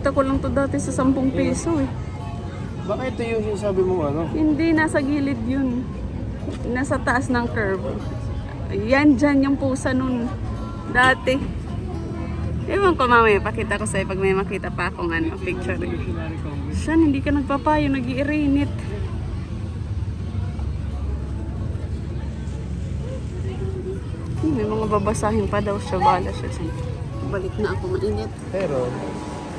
Nakita ko lang to dati sa 10 piso eh. Baka ito yung sinasabi mo ano? Hindi, nasa gilid yun. Nasa taas ng curve. Yan, dyan yung pusa nun. Dati. Ewan ko mamaya, pakita ko sa'yo pag may makita pa akong ano, picture. Siyan, hindi ka nagpapayo, nag-iirinit. May mga babasahin pa daw siya, bala siya. Balik na ako, mainit. Pero,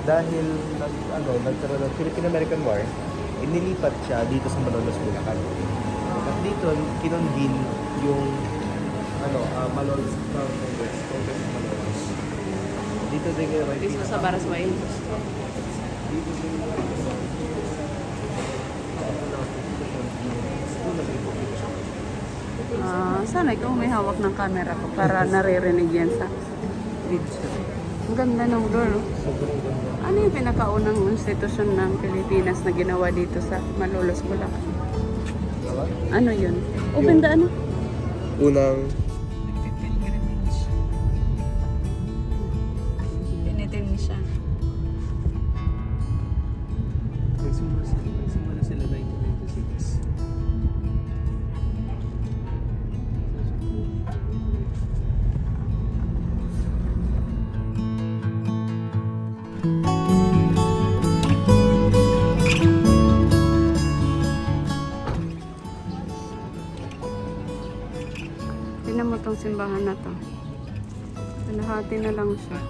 dahil nagkaroon ng Philippine-American War, inilipat siya dito sa Malolos, Bulacan. At dito, kinonvene yung Malolos Congress of Malolos. Dito din yung Dito sa Barasway. Sana ikaw may hawak ng camera ko para naririnig yan sa video. Ang ganda ng door. Oh. Ano yung pinakaunang institusyon ng Pilipinas na ginawa dito sa Malolos, Bulacan? Ano yun? Open the ano? Unang Tinitin siya. nagsimula sila 1996. Tingnan mo tong simbahan na to. Kalahati na lang siya.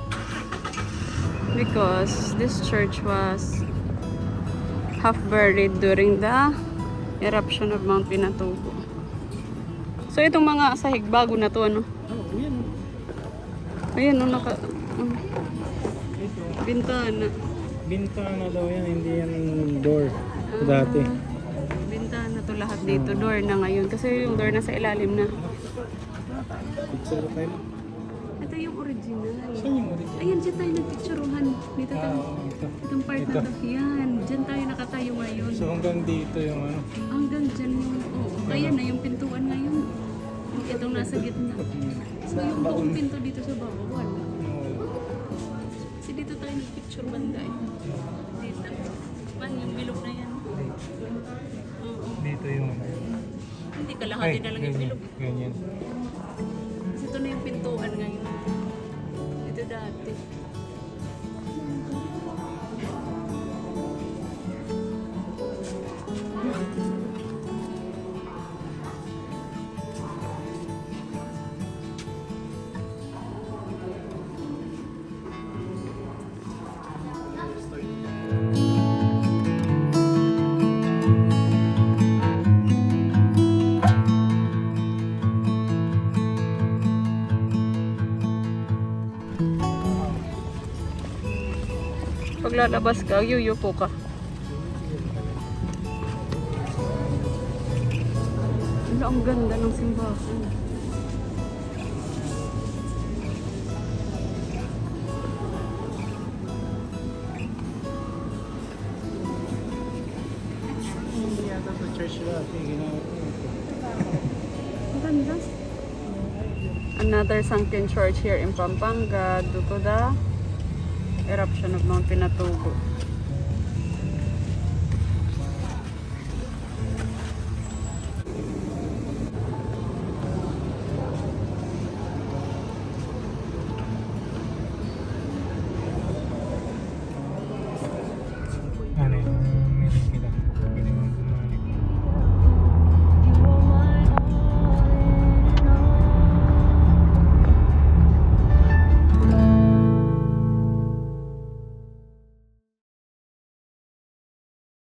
Because this church was half buried during the eruption of Mount Pinatubo. So itong mga sahig bago na to ano? Oh, yan. Ayan no, bintana. Bintana daw yan, hindi yan door dati. Bintana to lahat dito. Door na ngayon. Kasi yung door nasa ilalim na. Picture tayo. Ito yung original. Saan yung original? Ayan, dyan tayo nagpicturehan. Dito tayo. Ito. Itong part na to. Yan. Dyan tayo nakatayo ngayon. So hanggang dito yung ano. Hanggang dyan yung, oo. Kaya na yung pintuan ngayon. Itong nasa gitna. So yung buong pinto dito sa baba, wala. Kasi dito tayo nagpicture banda eh. Dito. Man, yung bilog na yan. Oo. Dito yung ano. Hindi kalahati na lang yung bilog. Ganyan. Kasi ito na yung pintuan ngayon. Ito dati. Pag lalabas ka, yuyuko ka. Wala, ang ganda ng simbahan. Hindi yata sa church dati. Ginawa ko. Ang ganda. Another sunken church here in Pampanga due to the eruption of Mount Pinatubo.